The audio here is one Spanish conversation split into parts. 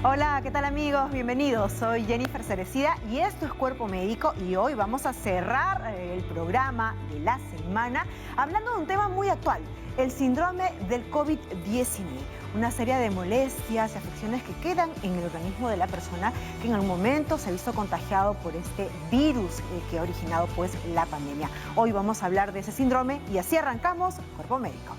Hola, ¿qué tal amigos? Bienvenidos. Soy Jennifer Cerecida y esto es Cuerpo Médico y hoy vamos a cerrar el programa de la semana hablando de un tema muy actual, el síndrome del COVID-19, una serie de molestias y afecciones que quedan en el organismo de la persona que en algún momento se ha visto contagiado por este virus que ha originado pues la pandemia. Hoy vamos a hablar de ese síndrome y así arrancamos Cuerpo Médico.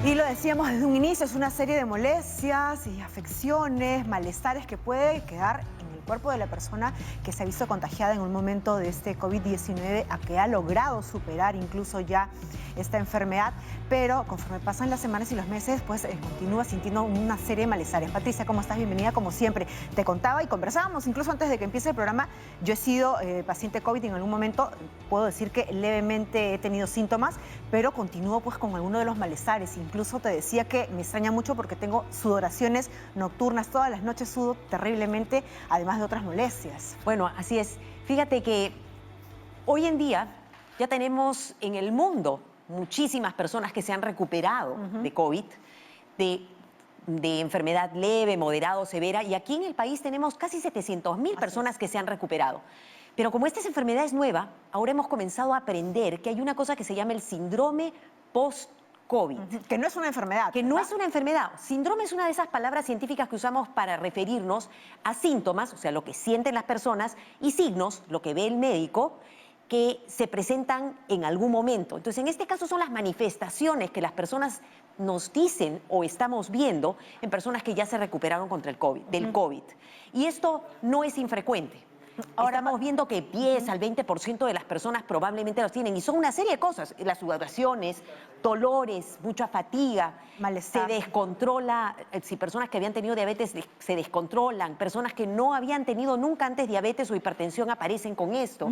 Y lo decíamos desde un inicio, es una serie de molestias y afecciones, malestares que puede quedar en el cuerpo de la persona que se ha visto contagiada en un momento de este COVID-19, a que ha logrado superar incluso ya esta enfermedad, pero conforme pasan las semanas y los meses, pues continúa sintiendo una serie de malestares. Patricia, ¿cómo estás? Bienvenida como siempre. Te contaba y conversábamos incluso antes de que empiece el programa. Yo he sido paciente COVID y en algún momento puedo decir que levemente he tenido síntomas, pero continúo pues con alguno de los malestares. Incluso te decía que me extraña mucho porque tengo sudoraciones nocturnas, todas las noches sudo terriblemente, además de otras molestias. Bueno, así es. Fíjate que hoy en día ya tenemos en el mundo muchísimas personas que se han recuperado de COVID, de enfermedad leve, moderada o severa, y aquí en el país tenemos casi 700.000 personas que se han recuperado. Pero como esta enfermedad es nueva, ahora hemos comenzado a aprender que hay una cosa que se llama el síndrome post-COVID. Que no es una enfermedad. Que no es una enfermedad. Síndrome es una de esas palabras científicas que usamos para referirnos a síntomas, o sea, lo que sienten las personas, y signos, lo que ve el médico, que se presentan en algún momento. Entonces, en este caso son las manifestaciones que las personas nos dicen o estamos viendo en personas que ya se recuperaron contra el COVID, del COVID. Y esto no es infrecuente. Ahora estamos viendo que 10 al 20% de las personas probablemente los tienen, y son una serie de cosas: las sudoraciones, dolores, mucha fatiga, malestar. Se descontrola, si personas que habían tenido diabetes se descontrolan, personas que no habían tenido nunca antes diabetes o hipertensión aparecen con esto.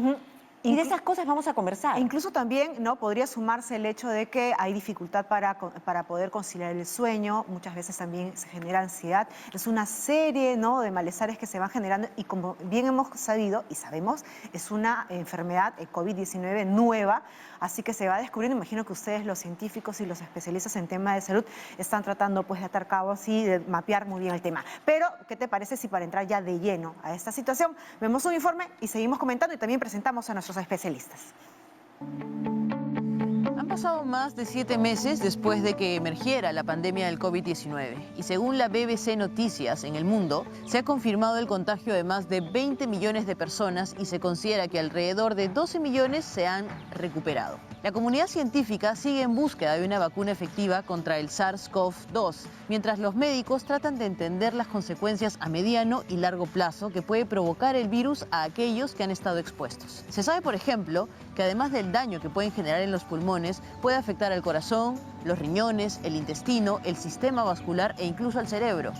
Y de esas cosas vamos a conversar. E incluso también, ¿no?, podría sumarse el hecho de que hay dificultad para poder conciliar el sueño, muchas veces también se genera ansiedad. Es una serie, ¿no?, de malestares que se van generando y, como bien hemos sabido y sabemos, es una enfermedad COVID-19 nueva, así que se va descubriendo. Imagino que ustedes, los científicos y los especialistas en tema de salud, están tratando pues de atar cabos y de mapear muy bien el tema. Pero, ¿qué te parece si para entrar ya de lleno a esta situación vemos un informe y seguimos comentando y también presentamos a nuestros especialistas? Han pasado más de 7 meses después de que emergiera la pandemia del COVID-19 y según la BBC Noticias, en el mundo se ha confirmado el contagio de más de 20 millones de personas y se considera que alrededor de 12 millones se han recuperado. La comunidad científica sigue en búsqueda de una vacuna efectiva contra el SARS-CoV-2, mientras los médicos tratan de entender las consecuencias a mediano y largo plazo que puede provocar el virus a aquellos que han estado expuestos. Se sabe, por ejemplo, que además del daño que pueden generar en los pulmones, puede afectar al corazón, los riñones, el intestino, el sistema vascular e incluso al cerebro.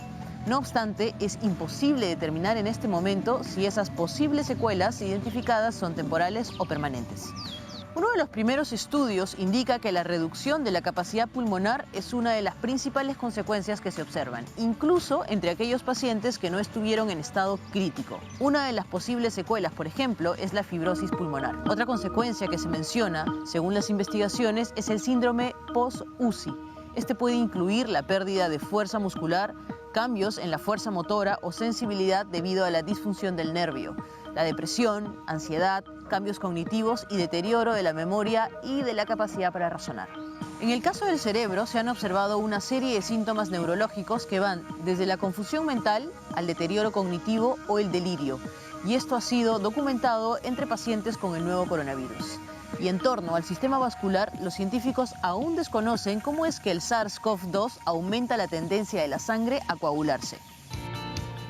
No obstante, es imposible determinar en este momento si esas posibles secuelas identificadas son temporales o permanentes. Uno de los primeros estudios indica que la reducción de la capacidad pulmonar es una de las principales consecuencias que se observan, incluso entre aquellos pacientes que no estuvieron en estado crítico. Una de las posibles secuelas, por ejemplo, es la fibrosis pulmonar. Otra consecuencia que se menciona, según las investigaciones, es el síndrome post-UCI. Este puede incluir la pérdida de fuerza muscular, cambios en la fuerza motora o sensibilidad debido a la disfunción del nervio, la depresión, ansiedad, cambios cognitivos y deterioro de la memoria y de la capacidad para razonar. En el caso del cerebro se han observado una serie de síntomas neurológicos que van desde la confusión mental al deterioro cognitivo o el delirio, y esto ha sido documentado entre pacientes con el nuevo coronavirus. Y en torno al sistema vascular, los científicos aún desconocen cómo es que el SARS-CoV-2 aumenta la tendencia de la sangre a coagularse.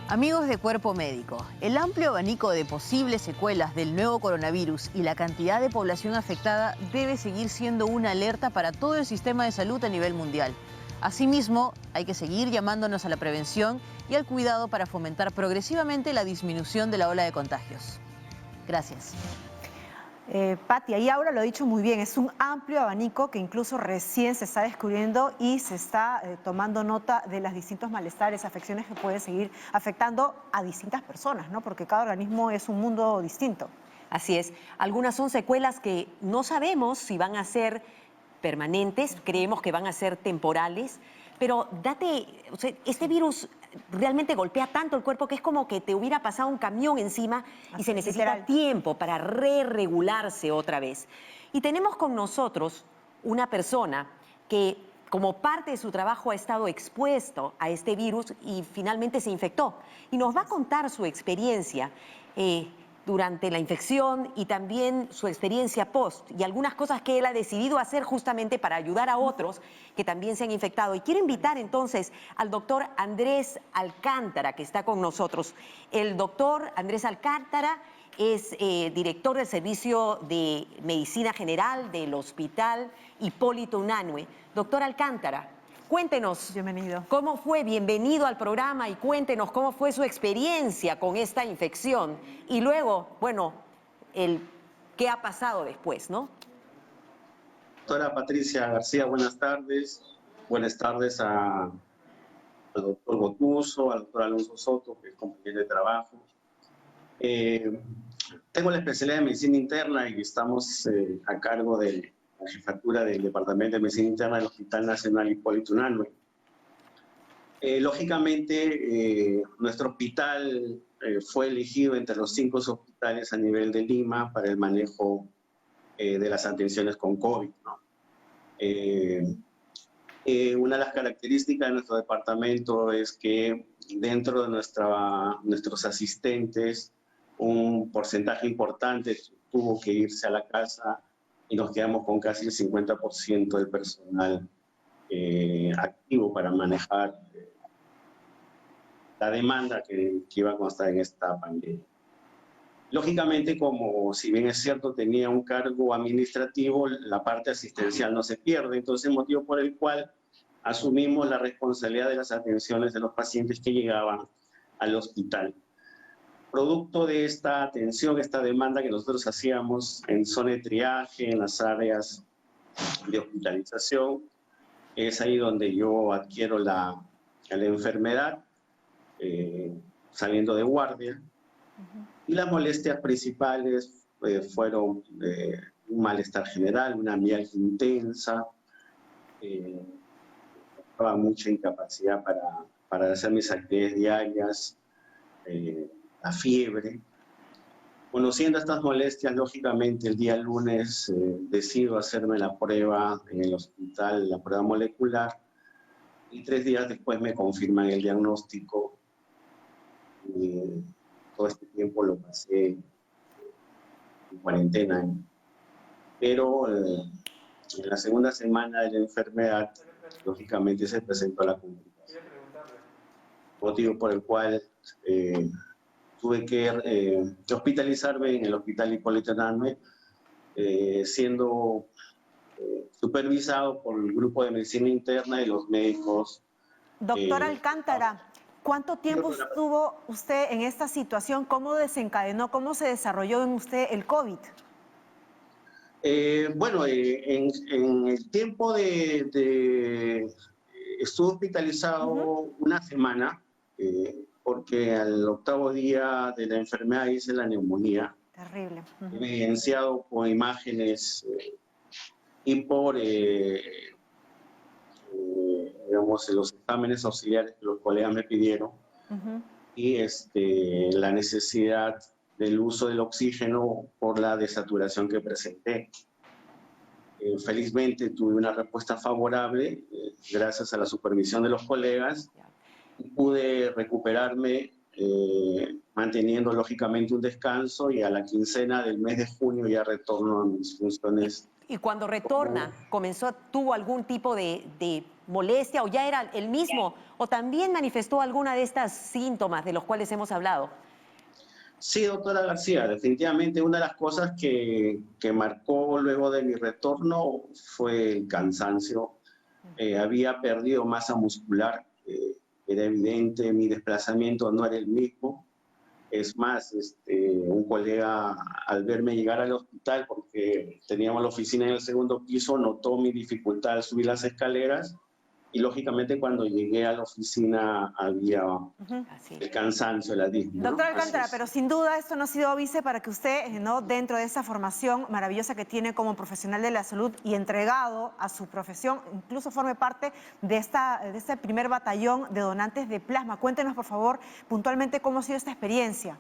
Amigos de Cuerpo Médico, el amplio abanico de posibles secuelas del nuevo coronavirus y la cantidad de población afectada debe seguir siendo una alerta para todo el sistema de salud a nivel mundial. Asimismo, hay que seguir llamándonos a la prevención y al cuidado para fomentar progresivamente la disminución de la ola de contagios. Gracias. Pati, ahí Aura lo ha dicho muy bien, es un amplio abanico que incluso recién se está descubriendo y se está tomando nota de los distintos malestares, afecciones que pueden seguir afectando a distintas personas, ¿no? Porque cada organismo es un mundo distinto. Así es. Algunas son secuelas que no sabemos si van a ser permanentes, creemos que van a ser temporales, pero o sea, este virus realmente golpea tanto el cuerpo que es como que te hubiera pasado un camión encima y se necesita literal. tiempo para re-regularse otra vez. Y tenemos con nosotros una persona que como parte de su trabajo ha estado expuesto a este virus y finalmente se infectó. Y nos va a contar su experiencia durante la infección y también su experiencia post y algunas cosas que él ha decidido hacer justamente para ayudar a otros que también se han infectado. Y quiero invitar entonces al doctor Andrés Alcántara, que está con nosotros. El doctor Andrés Alcántara es director del Servicio de Medicina General del Hospital Hipólito Unanue. Doctor Alcántara, cuéntenos. Bienvenido. ¿Cómo fue? Bienvenido al programa y cuéntenos cómo fue su experiencia con esta infección. Y luego, bueno, qué ha pasado después, ¿no? Doctora Patricia García, buenas tardes. Buenas tardes al doctor Gotuso, al doctor Alonso Soto, que es compañero de trabajo. Tengo la especialidad de medicina interna y estamos a cargo de la jefatura del Departamento de Medicina Interna del Hospital Nacional Hipólito Unanue. Lógicamente, nuestro hospital fue elegido entre los 5 hospitales a nivel de Lima para el manejo de las atenciones con COVID, ¿no? Una de las características de nuestro departamento es que dentro de nuestros asistentes, un porcentaje importante tuvo que irse a la casa y nos quedamos con casi el 50% del personal activo para manejar la demanda que iba a constar en esta pandemia. Lógicamente, como si bien es cierto tenía un cargo administrativo, la parte asistencial no se pierde, entonces motivo por el cual asumimos la responsabilidad de las atenciones de los pacientes que llegaban al hospital. Producto de esta atención, esta demanda que nosotros hacíamos en zona de triaje, en las áreas de hospitalización, es ahí donde yo adquiero la enfermedad, saliendo de guardia. Y las molestias principales fueron un malestar general, una mialgia intensa, mucha incapacidad para hacer mis actividades diarias, la fiebre. Conociendo estas molestias, lógicamente el día lunes decido hacerme la prueba en el hospital, la prueba molecular, y 3 días después me confirman el diagnóstico. Todo este tiempo lo pasé en cuarentena, pero en la segunda semana de la enfermedad, lógicamente se presentó la complicación. Motivo por el cual tuve que hospitalizarme en el Hospital Hipólito Unanue, siendo supervisado por el grupo de medicina interna y los médicos. Doctor Alcántara, ¿cuánto tiempo estuvo usted en esta situación? ¿Cómo desencadenó, cómo se desarrolló en usted el COVID? Bueno, en el tiempo estuve hospitalizado una semana, porque al 8º día de la enfermedad hice la neumonía. Terrible. Evidenciado con imágenes y por, digamos, los exámenes auxiliares que los colegas me pidieron, y la necesidad del uso del oxígeno por la desaturación que presenté. Felizmente tuve una respuesta favorable gracias a la supervisión de los colegas y pude recuperarme manteniendo lógicamente un descanso, y a la quincena del mes de junio ya retorno a mis funciones. Y cuando retorna, ¿tuvo algún tipo de molestia o ya era el mismo o también manifestó alguna de estas síntomas de los cuales hemos hablado? Sí, doctora García, definitivamente una de las cosas que marcó luego de mi retorno fue el cansancio. Había perdido masa muscular, era evidente, mi desplazamiento no era el mismo. Es más, un colega al verme llegar al hospital, porque porque teníamos la oficina en el segundo piso, notó mi dificultad al subir las escaleras y lógicamente cuando llegué a la oficina había el cansancio, la disnea. Doctor Alcántara, pero sin duda esto no ha sido óbice para que usted, ¿no?, dentro de esa formación maravillosa que tiene como profesional de la salud y entregado a su profesión, incluso forme parte de este primer batallón de donantes de plasma. Cuéntenos, por favor, puntualmente cómo ha sido esta experiencia.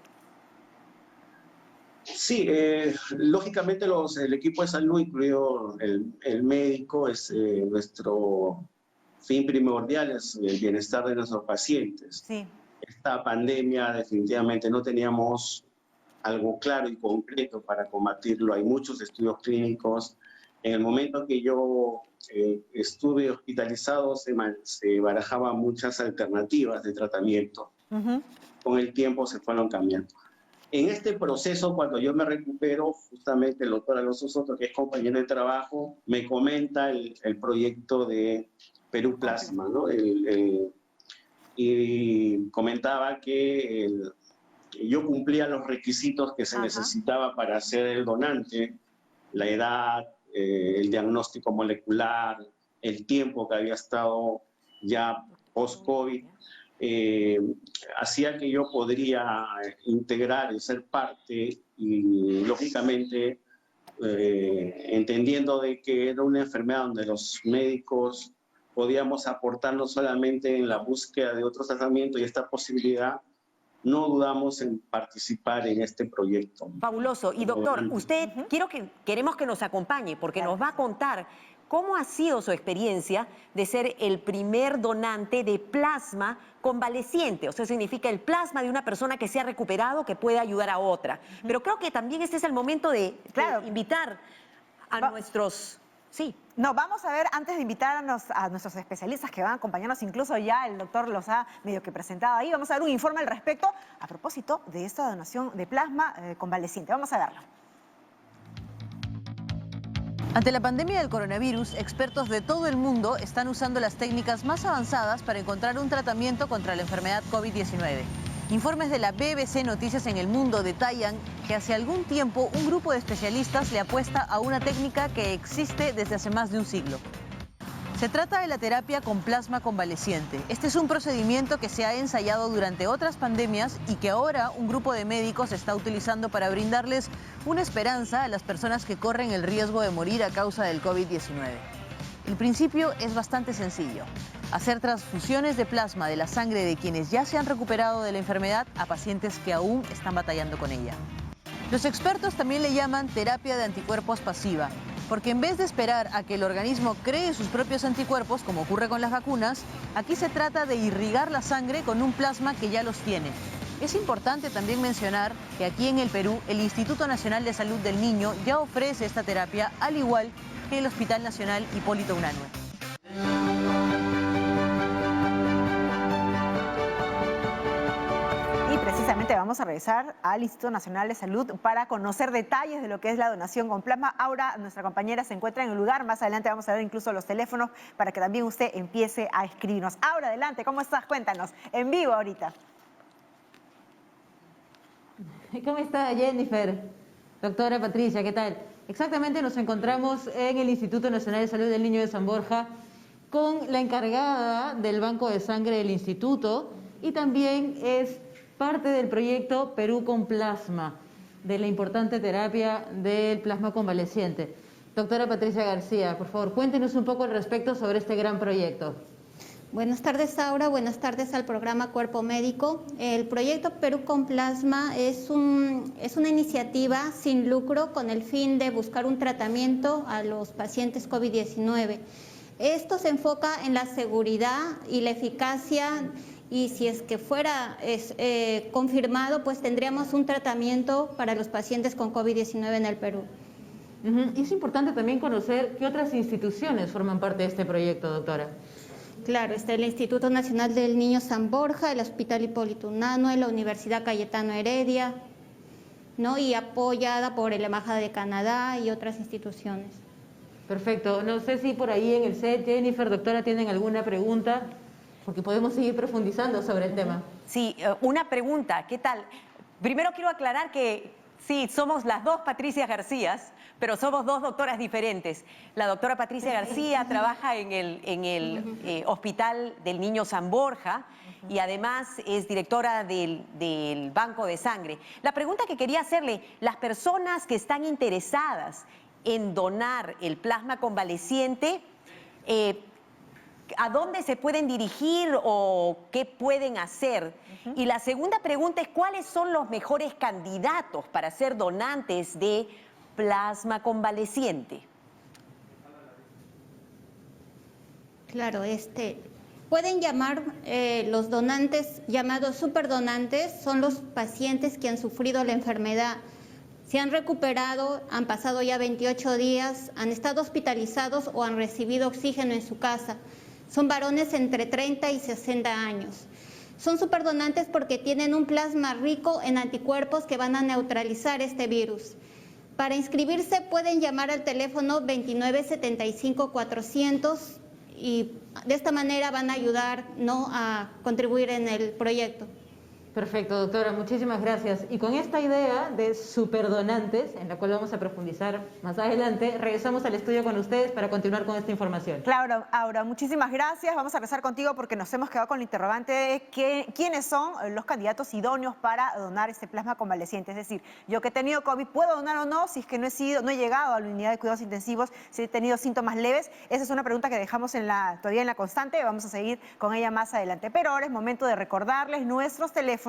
Sí, lógicamente el equipo de salud, incluido el médico, es nuestro fin primordial, es el bienestar de nuestros pacientes. Sí. Esta pandemia definitivamente no teníamos algo claro y concreto para combatirlo. Hay muchos estudios clínicos. En el momento que yo estuve hospitalizado se barajaban muchas alternativas de tratamiento. Con el tiempo se fueron cambiando. En este proceso, cuando yo me recupero, justamente el doctor Alonso Soto, que es compañero de trabajo, me comenta el proyecto de Perú Plasma, ¿no? Y comentaba que yo cumplía los requisitos que se necesitaba para ser el donante, la edad, el diagnóstico molecular, el tiempo que había estado ya post-COVID, hacía que yo podría integrar y ser parte y lógicamente entendiendo de que era una enfermedad donde los médicos podíamos aportar no solamente en la búsqueda de otros tratamientos y esta posibilidad, no dudamos en participar en este proyecto. Fabuloso. Y doctor, usted queremos que nos acompañe porque nos va a contar cómo ha sido su experiencia de ser el primer donante de plasma convaleciente. O sea, significa el plasma de una persona que se ha recuperado, que puede ayudar a otra. Pero creo que también este es el momento de invitar a nuestros... Sí. No, vamos a ver, antes de invitar a nuestros especialistas que van a acompañarnos, incluso ya el doctor los ha medio que presentado ahí, vamos a dar un informe al respecto a propósito de esta donación de plasma convaleciente. Vamos a verlo. Ante la pandemia del coronavirus, expertos de todo el mundo están usando las técnicas más avanzadas para encontrar un tratamiento contra la enfermedad COVID-19. Informes de la BBC Noticias en el Mundo detallan que hace algún tiempo un grupo de especialistas le apuesta a una técnica que existe desde hace más de un siglo. Se trata de la terapia con plasma convaleciente. Este es un procedimiento que se ha ensayado durante otras pandemias y que ahora un grupo de médicos está utilizando para brindarles una esperanza a las personas que corren el riesgo de morir a causa del COVID-19. El principio es bastante sencillo: hacer transfusiones de plasma de la sangre de quienes ya se han recuperado de la enfermedad a pacientes que aún están batallando con ella. Los expertos también le llaman terapia de anticuerpos pasiva, porque en vez de esperar a que el organismo cree sus propios anticuerpos, como ocurre con las vacunas, aquí se trata de irrigar la sangre con un plasma que ya los tiene. Es importante también mencionar que aquí en el Perú, el Instituto Nacional de Salud del Niño ya ofrece esta terapia, al igual que el Hospital Nacional Hipólito Unanue. Y precisamente vamos a regresar al Instituto Nacional de Salud para conocer detalles de lo que es la donación con plasma. Aura, nuestra compañera, se encuentra en el lugar. Más adelante vamos a ver incluso los teléfonos para que también usted empiece a escribirnos. Aura, adelante, ¿cómo estás? Cuéntanos, en vivo ahorita. ¿Cómo está Jennifer? Doctora Patricia, ¿qué tal? Exactamente, nos encontramos en el Instituto Nacional de Salud del Niño de San Borja con la encargada del banco de sangre del instituto y también es parte del proyecto Perú con Plasma, de la importante terapia del plasma convaleciente. Doctora Patricia García, por favor, cuéntenos un poco al respecto sobre este gran proyecto. Buenas tardes, Aura. Buenas tardes al programa Cuerpo Médico. El proyecto Perú con Plasma es una iniciativa sin lucro con el fin de buscar un tratamiento a los pacientes COVID-19. Esto se enfoca en la seguridad y la eficacia, y si es que fuera confirmado, pues tendríamos un tratamiento para los pacientes con COVID-19 en el Perú. Y es importante también conocer qué otras instituciones forman parte de este proyecto, doctora. Claro, está el Instituto Nacional del Niño San Borja, el Hospital Hipólito Unanue, la Universidad Cayetano Heredia, ¿no? Y apoyada por la Embajada de Canadá y otras instituciones. Perfecto. No sé si por ahí en el set, Jennifer, doctora, tienen alguna pregunta, porque podemos seguir profundizando sobre el tema. Sí, una pregunta, ¿qué tal? Primero quiero aclarar que sí, somos las dos Patricias Garcías, pero somos dos doctoras diferentes. La doctora Patricia García trabaja en el Hospital del Niño San Borja y además es directora del Banco de Sangre. La pregunta que quería hacerle, las personas que están interesadas en donar el plasma convaleciente, ¿a dónde se pueden dirigir o qué pueden hacer? Y la segunda pregunta es, ¿cuáles son los mejores candidatos para ser donantes de plasma convaleciente? Claro, pueden llamar los donantes llamados superdonantes, son los pacientes que han sufrido la enfermedad, se han recuperado, han pasado ya 28 días, han estado hospitalizados o han recibido oxígeno en su casa. Son varones entre 30 y 60 años. Son superdonantes porque tienen un plasma rico en anticuerpos que van a neutralizar este virus. Para inscribirse pueden llamar al teléfono 2975-400 y de esta manera van a ayudar, ¿no?, a contribuir en el proyecto. Perfecto, doctora, muchísimas gracias. Y con esta idea de superdonantes, en la cual vamos a profundizar más adelante, regresamos al estudio con ustedes para continuar con esta información. Claro, Aura, muchísimas gracias. Vamos a regresar contigo porque nos hemos quedado con el interrogante de quiénes son los candidatos idóneos para donar este plasma convaleciente. Es decir, yo que he tenido COVID, ¿puedo donar o no? Si es que no he llegado a la unidad de cuidados intensivos, si he tenido síntomas leves. Esa es una pregunta que dejamos todavía en la constante. Vamos a seguir con ella más adelante. Pero ahora es momento de recordarles nuestros teléfonos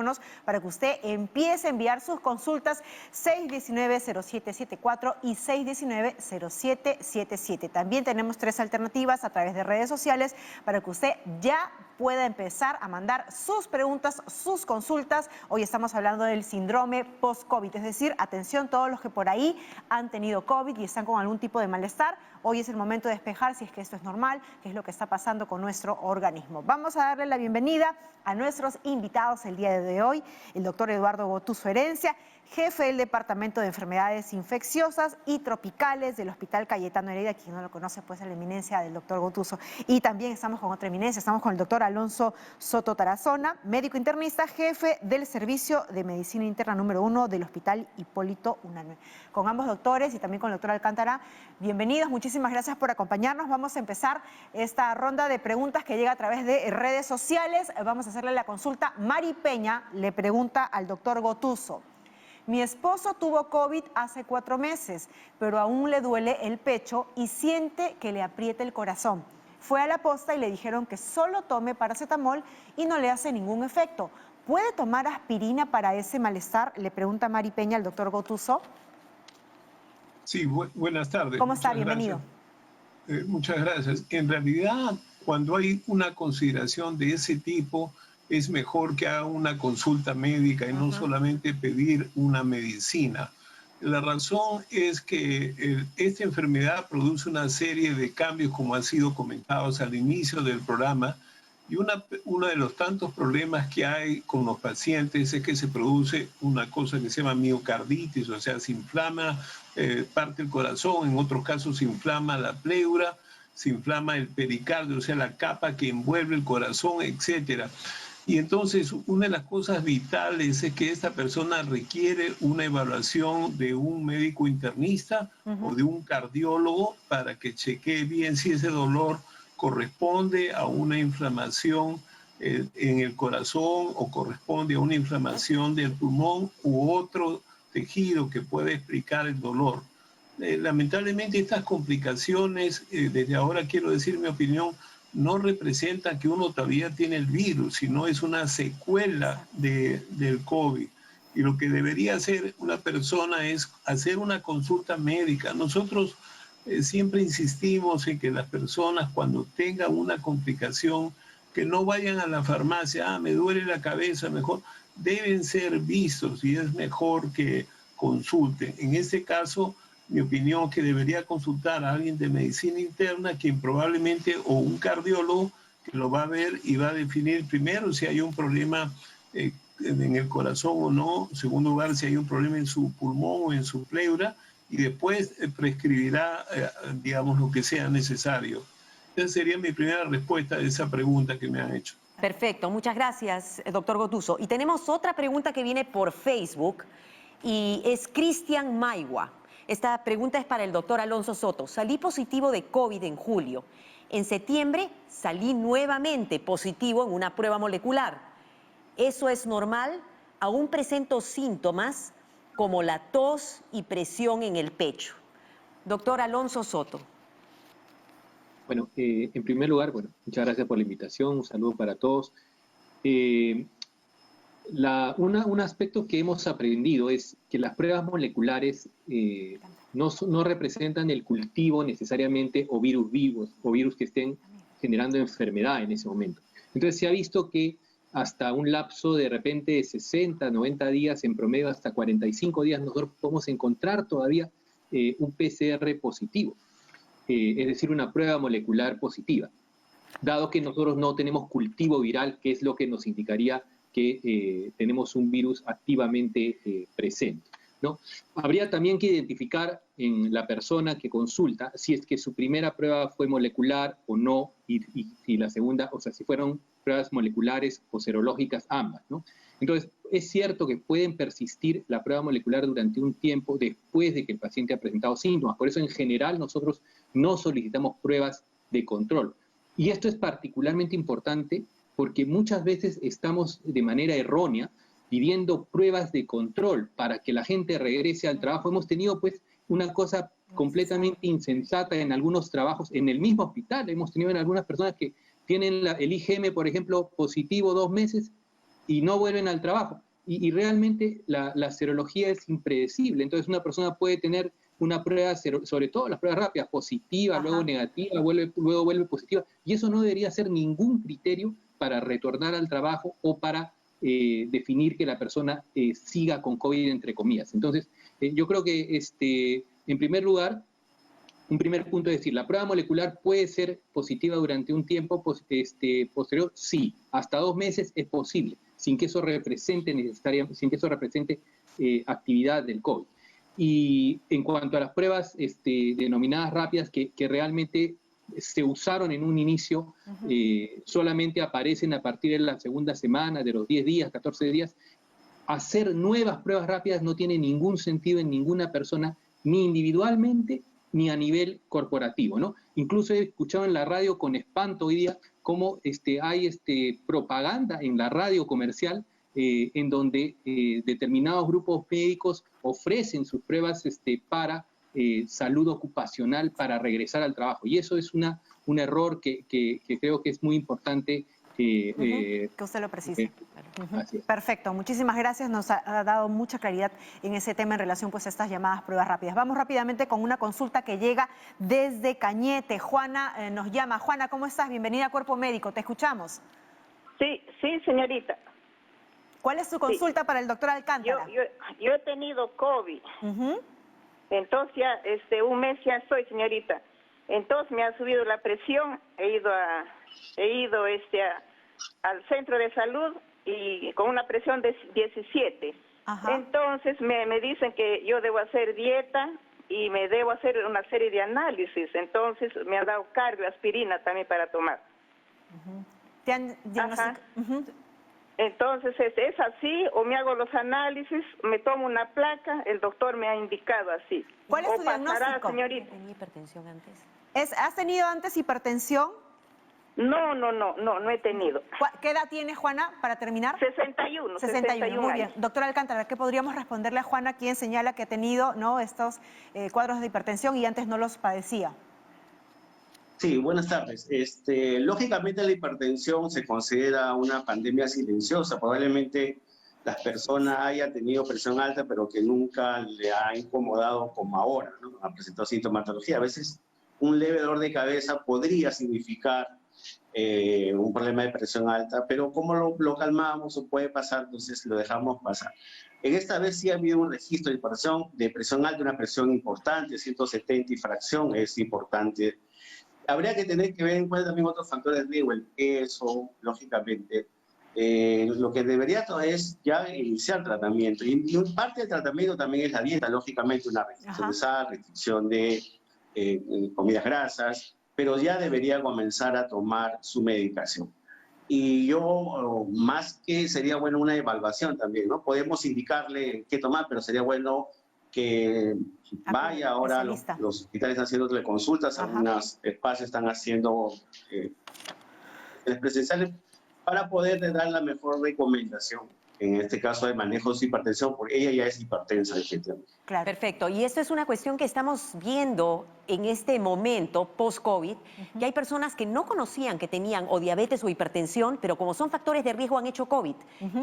para que usted empiece a enviar sus consultas 619-0774 y 619-0777. También tenemos 3 alternativas a través de redes sociales para que usted ya pueda empezar a mandar sus preguntas, sus consultas. Hoy estamos hablando del síndrome post-COVID, es decir, atención todos los que por ahí han tenido COVID y están con algún tipo de malestar. Hoy es el momento de despejar si es que esto es normal, qué es lo que está pasando con nuestro organismo. Vamos a darle la bienvenida a nuestros invitados el día de hoy, el doctor Eduardo Gotuso Herencia, jefe del Departamento de Enfermedades Infecciosas y Tropicales del Hospital Cayetano Heredia. Quien no lo conoce, pues es la eminencia del doctor Gotuso. Y también estamos con otra eminencia, estamos con el doctor Alonso Soto Tarazona, médico internista, jefe del Servicio de Medicina Interna número 1 del Hospital Hipólito Unanue. Con ambos doctores y también con el doctor Alcántara, bienvenidos, muchísimas gracias por acompañarnos. Vamos a empezar esta ronda de preguntas que llega a través de redes sociales. Vamos a hacerle la consulta. Mari Peña le pregunta al doctor Gotuso: mi esposo tuvo COVID hace 4 meses, pero aún le duele el pecho y siente que le aprieta el corazón. Fue a la posta y le dijeron que solo tome paracetamol y no le hace ningún efecto. ¿Puede tomar aspirina para ese malestar? Le pregunta Mari Peña al doctor Gotuso. Sí, buenas tardes. ¿Cómo está? Bienvenido. Muchas gracias. En realidad, cuando hay una consideración de ese tipo, es mejor que haga una consulta médica y no solamente pedir una medicina. La razón es que esta enfermedad produce una serie de cambios, como han sido comentados al inicio del programa, y uno de los tantos problemas que hay con los pacientes es que se produce una cosa que se llama miocarditis, o sea, se inflama parte del corazón, en otros casos se inflama la pleura, se inflama el pericardio, o sea, la capa que envuelve el corazón, etcétera. Y entonces una de las cosas vitales es que esta persona requiere una evaluación de un médico internista o de un cardiólogo para que chequee bien si ese dolor corresponde a una inflamación en el corazón o corresponde a una inflamación del pulmón u otro tejido que puede explicar el dolor. Lamentablemente estas complicaciones, desde ahora quiero decir mi opinión, no representan que uno todavía tiene el virus, sino es una secuela del COVID. Y lo que debería hacer una persona es hacer una consulta médica. Nosotros siempre insistimos en que las personas cuando tengan una complicación, que no vayan a la farmacia, me duele la cabeza, mejor, deben ser vistos y es mejor que consulten. En este caso, mi opinión es que debería consultar a alguien de medicina interna, quien probablemente, o un cardiólogo, que lo va a ver y va a definir primero si hay un problema en el corazón o no, en segundo lugar si hay un problema en su pulmón o en su pleura, y después prescribirá, digamos, lo que sea necesario. Esa sería mi primera respuesta a esa pregunta que me han hecho. Perfecto, muchas gracias, doctor Gotuso. Y tenemos otra pregunta que viene por Facebook y es Cristian Maigua. Esta pregunta es para el doctor Alonso Soto. Salí positivo de COVID en julio. En septiembre salí nuevamente positivo en una prueba molecular. ¿Eso es normal? Aún presento síntomas como la tos y presión en el pecho. Doctor Alonso Soto. Bueno, en primer lugar, bueno, muchas gracias por la invitación, un saludo para todos. Un aspecto que hemos aprendido es que las pruebas moleculares no representan el cultivo necesariamente o virus vivos o virus que estén generando enfermedad en ese momento. Entonces se ha visto que hasta un lapso de repente de 60, 90 días, en promedio hasta 45 días, nosotros podemos encontrar todavía un PCR positivo. Es decir, una prueba molecular positiva, dado que nosotros no tenemos cultivo viral, que es lo que nos indicaría que tenemos un virus activamente presente, ¿no? Habría también que identificar en la persona que consulta si es que su primera prueba fue molecular o no, y la segunda, o sea, si fueron pruebas moleculares o serológicas ambas, ¿no? Entonces, es cierto que pueden persistir la prueba molecular durante un tiempo después de que el paciente ha presentado síntomas. Por eso, en general, nosotros no solicitamos pruebas de control. Y esto es particularmente importante porque muchas veces estamos de manera errónea pidiendo pruebas de control para que la gente regrese al trabajo. Hemos tenido, pues, una cosa completamente insensata en algunos trabajos, en el mismo hospital. Hemos tenido en algunas personas que tienen el IgM, por ejemplo, positivo 2 meses, y no vuelven al trabajo. Y realmente la serología es impredecible. Entonces una persona puede tener una prueba, sobre todo las pruebas rápidas, positiva, luego negativa, luego vuelve positiva. Y eso no debería ser ningún criterio para retornar al trabajo o para definir que la persona siga con COVID, entre comillas. Entonces, yo creo que, en primer lugar, un primer punto es decir, ¿la prueba molecular puede ser positiva durante un tiempo posterior? Sí, hasta 2 meses es posible, sin que eso represente actividad del COVID. Y en cuanto a las pruebas denominadas rápidas, que realmente se usaron en un inicio, solamente aparecen a partir de la segunda semana, de los 10 días, 14 días, hacer nuevas pruebas rápidas no tiene ningún sentido en ninguna persona, ni individualmente, ni a nivel corporativo, ¿no? Incluso he escuchado en la radio con espanto hoy día cómo hay propaganda en la radio comercial en donde determinados grupos médicos ofrecen sus pruebas para salud ocupacional para regresar al trabajo. Y eso es un error que creo que es muy importante. Que usted lo precise. Perfecto, muchísimas gracias, nos ha dado mucha claridad en ese tema en relación pues a estas llamadas pruebas rápidas. Vamos rápidamente con una consulta que llega desde Cañete. Juana nos llama. Juana, ¿cómo estás? Bienvenida a Cuerpo Médico, te escuchamos. Sí, señorita. ¿Cuál es su consulta para el doctor Alcántara? Yo he tenido COVID. Entonces ya un mes ya estoy, señorita. Entonces me ha subido la presión, he ido al centro de salud y con una presión de 17. Entonces me dicen que yo debo hacer dieta y me debo hacer una serie de análisis. Entonces me han dado cardio, aspirina también para tomar. ¿Te han diagnosticado? Entonces, ¿es así o me hago los análisis, me tomo una placa? El doctor me ha indicado así. ¿Cuál es tu diagnóstico? Señorita. ¿Tenía hipertensión antes? ¿Has tenido antes hipertensión? No he tenido. ¿Qué edad tienes, Juana, para terminar? 61. 61, muy bien. Doctora Alcántara, ¿qué podríamos responderle a Juana, quien señala que ha tenido estos cuadros de hipertensión y antes no los padecía? Sí, buenas tardes. Lógicamente la hipertensión se considera una pandemia silenciosa. Probablemente las personas hayan tenido presión alta, pero que nunca le ha incomodado como ahora, ¿no? Ha presentado sintomatología. A veces un leve dolor de cabeza podría significar un problema de presión alta, pero como lo calmamos o puede pasar, entonces lo dejamos pasar. En esta vez sí ha habido un registro de presión alta, una presión importante, 170 y fracción, es importante. Habría que tener que ver en cuenta también otros factores de riesgo, el peso, lógicamente. Lo que debería es ya iniciar tratamiento. Y parte del tratamiento también es la dieta, lógicamente, una restricción de sal, restricción de comidas grasas, pero ya debería comenzar a tomar su medicación. Y yo, más que sería bueno una evaluación también, ¿no? Podemos indicarle qué tomar, pero sería bueno que vaya ahora a los hospitales haciendo teleconsultas, algunos espacios están haciendo presenciales para poder dar la mejor recomendación. En este caso de manejo de hipertensión, porque ella ya es hipertensa, efectivamente. Claro. Perfecto. Y esto es una cuestión que estamos viendo en este momento, post-COVID, que hay personas que no conocían que tenían o diabetes o hipertensión, pero como son factores de riesgo han hecho COVID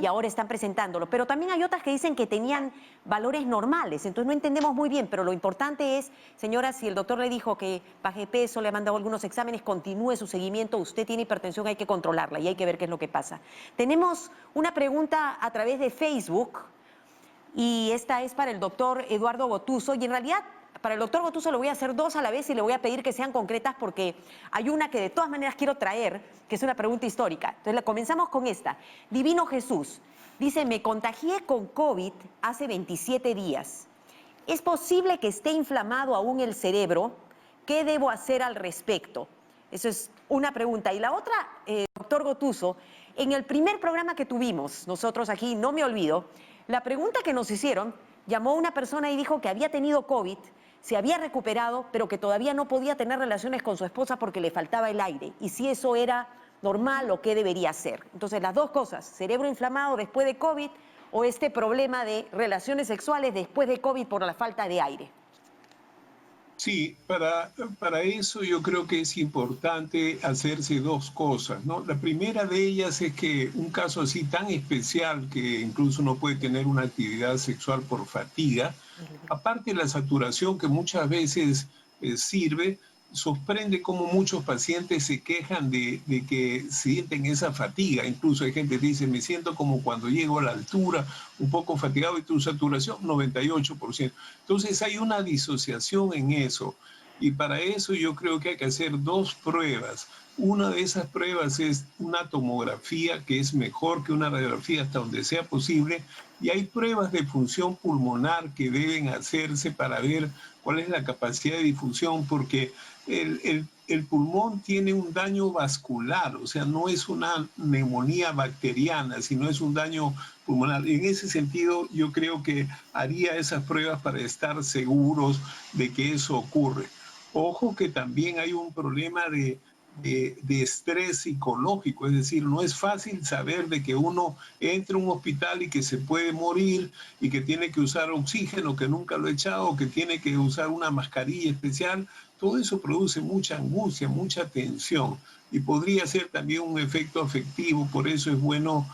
y ahora están presentándolo. Pero también hay otras que dicen que tenían valores normales, entonces no entendemos muy bien, pero lo importante es, señora, si el doctor le dijo que baje peso, le ha mandado algunos exámenes, continúe su seguimiento, usted tiene hipertensión, hay que controlarla y hay que ver qué es lo que pasa. Tenemos una pregunta a través de Facebook y esta es para el doctor Eduardo Gotuso y en realidad para el doctor Gotuso le voy a hacer dos a la vez y le voy a pedir que sean concretas porque hay una que de todas maneras quiero traer, que es una pregunta histórica. Entonces comenzamos con esta. Divino Jesús dice, me contagié con COVID hace 27 días. ¿Es posible que esté inflamado aún el cerebro? ¿Qué debo hacer al respecto? Eso es una pregunta. Y la otra, doctor Gotuso, en el primer programa que tuvimos nosotros aquí, no me olvido, la pregunta que nos hicieron, llamó una persona y dijo que había tenido COVID, se había recuperado, pero que todavía no podía tener relaciones con su esposa porque le faltaba el aire. Y si eso era normal o qué debería ser. Entonces, las dos cosas, cerebro inflamado después de COVID o este problema de relaciones sexuales después de COVID por la falta de aire. Sí, para eso yo creo que es importante hacerse dos cosas, ¿no? La primera de ellas es que un caso así tan especial que incluso no puede tener una actividad sexual por fatiga, aparte de la saturación que muchas veces sirve, sorprende cómo muchos pacientes se quejan de que sienten esa fatiga. Incluso hay gente que dice, me siento como cuando llego a la altura, un poco fatigado, y tu saturación 98%. Entonces hay una disociación en eso. Y para eso yo creo que hay que hacer dos pruebas. Una de esas pruebas es una tomografía, que es mejor que una radiografía hasta donde sea posible. Y hay pruebas de función pulmonar que deben hacerse para ver cuál es la capacidad de difusión, porque el pulmón tiene un daño vascular, o sea, no es una neumonía bacteriana, sino es un daño pulmonar. En ese sentido, yo creo que haría esas pruebas para estar seguros de que eso ocurre. Ojo que también hay un problema de estrés psicológico, es decir, no es fácil saber de que uno entra a un hospital y que se puede morir y que tiene que usar oxígeno, que nunca lo ha echado, que tiene que usar una mascarilla especial. Todo eso produce mucha angustia, mucha tensión y podría ser también un efecto afectivo, por eso es bueno,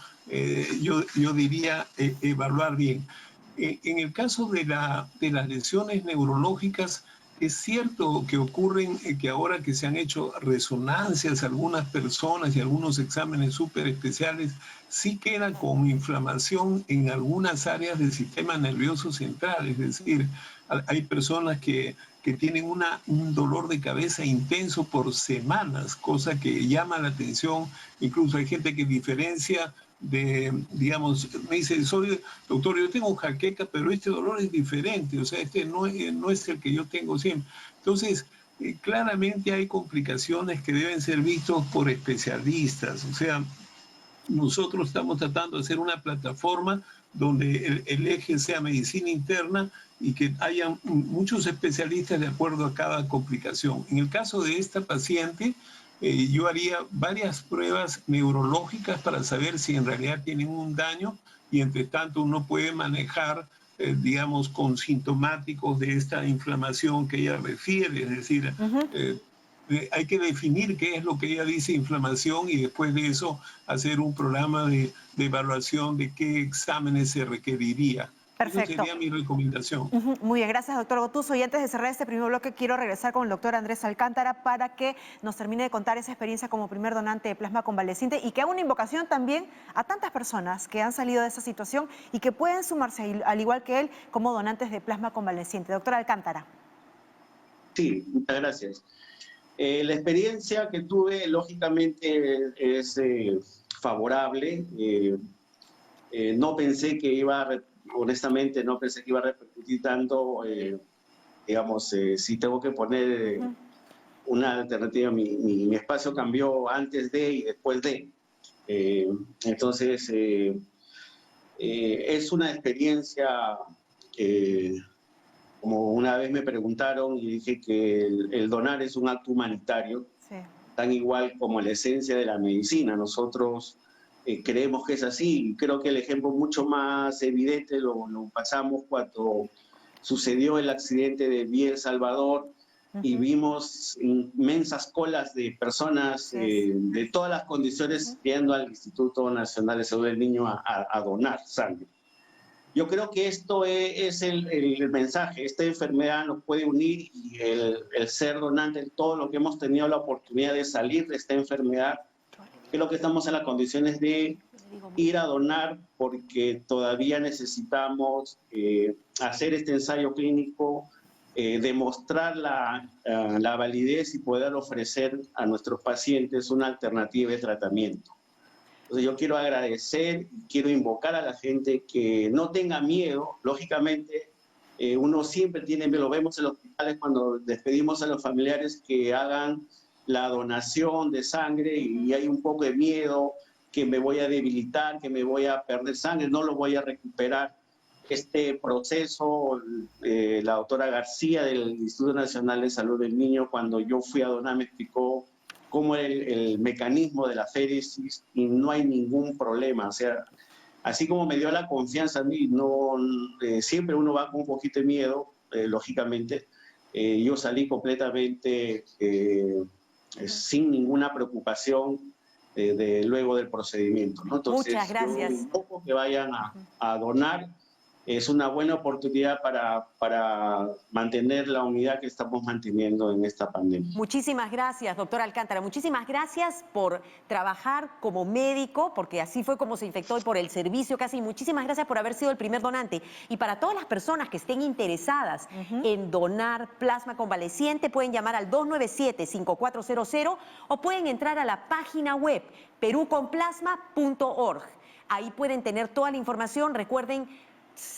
yo diría, evaluar bien. En el caso de las lesiones neurológicas, es cierto que ocurren, que ahora que se han hecho resonancias a algunas personas y algunos exámenes súper especiales, sí queda con inflamación en algunas áreas del sistema nervioso central. Es decir, hay personas que tienen un dolor de cabeza intenso por semanas, cosa que llama la atención. Incluso hay gente que diferencia digamos, me dice, doctor, yo tengo jaqueca, pero este dolor es diferente, o sea, este no es el que yo tengo siempre. Entonces, claramente hay complicaciones que deben ser vistas por especialistas, o sea, nosotros estamos tratando de hacer una plataforma donde el eje sea medicina interna y que haya muchos especialistas de acuerdo a cada complicación. En el caso de esta paciente, yo haría varias pruebas neurológicas para saber si en realidad tienen un daño y entre tanto uno puede manejar, digamos, con sintomáticos de esta inflamación que ella refiere, es decir, hay que definir qué es lo que ella dice inflamación y después de eso hacer un programa de evaluación de qué exámenes se requeriría. Perfecto. Esa sería mi recomendación. Muy bien, gracias, doctor Gotuso. Y antes de cerrar este primer bloque, quiero regresar con el doctor Andrés Alcántara para que nos termine de contar esa experiencia como primer donante de plasma convaleciente y que haga una invocación también a tantas personas que han salido de esa situación y que pueden sumarse, al igual que él, como donantes de plasma convaleciente. Doctor Alcántara. Sí, muchas gracias. La experiencia que tuve, lógicamente, es favorable. No pensé que honestamente no pensé que iba a repercutir tanto, digamos, si tengo que poner una alternativa, mi espacio cambió antes de y después de. Entonces, es una experiencia como una vez me preguntaron y dije que el donar es un acto humanitario, sí, tan igual como la esencia de la medicina. Nosotros creemos que es así. Creo que el ejemplo mucho más evidente lo pasamos cuando sucedió el accidente de Vía El Salvador, y vimos inmensas colas de personas de todas las condiciones yendo al Instituto Nacional de Salud del Niño a donar sangre. Yo creo que esto es el mensaje. Esta enfermedad nos puede unir, y el ser donante, todo lo que hemos tenido la oportunidad de salir de esta enfermedad, creo que estamos en las condiciones de ir a donar, porque todavía necesitamos hacer este ensayo clínico, demostrar la validez y poder ofrecer a nuestros pacientes una alternativa de tratamiento. Entonces yo quiero agradecer y quiero invocar a la gente que no tenga miedo. Lógicamente, uno siempre tiene miedo, lo vemos en los hospitales cuando despedimos a los familiares que hagan la donación de sangre, y hay un poco de miedo, que me voy a debilitar, que me voy a perder sangre, no lo voy a recuperar. Este proceso, la doctora García del Instituto Nacional de Salud del Niño, cuando yo fui a donar, me explicó cómo era el mecanismo de la féresis, y no hay ningún problema. O sea, así como me dio la confianza a mí, siempre uno va con un poquito de miedo, lógicamente. Yo salí completamente sin ninguna preocupación luego del procedimiento, ¿no? Entonces, muchas gracias. Un poco que vayan a donar. Es una buena oportunidad para mantener la unidad que estamos manteniendo en esta pandemia. Muchísimas gracias, doctor Alcántara. Muchísimas gracias por trabajar como médico, porque así fue como se infectó, y por el servicio casi. Muchísimas gracias por haber sido el primer donante. Y para todas las personas que estén interesadas en donar plasma convaleciente, pueden llamar al 297-5400 o pueden entrar a la página web peruconplasma.org. Ahí pueden tener toda la información. Recuerden,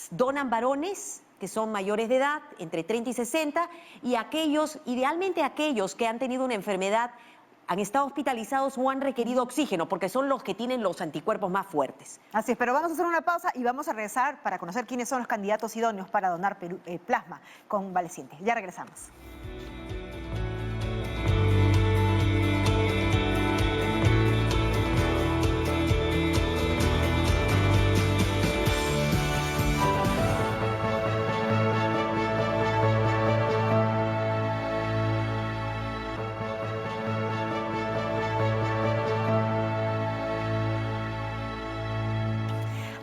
donan varones que son mayores de edad, entre 30 y 60, y idealmente aquellos que han tenido una enfermedad, han estado hospitalizados o han requerido oxígeno, porque son los que tienen los anticuerpos más fuertes. Así es, pero vamos a hacer una pausa y vamos a regresar para conocer quiénes son los candidatos idóneos para donar plasma convaleciente. Ya regresamos.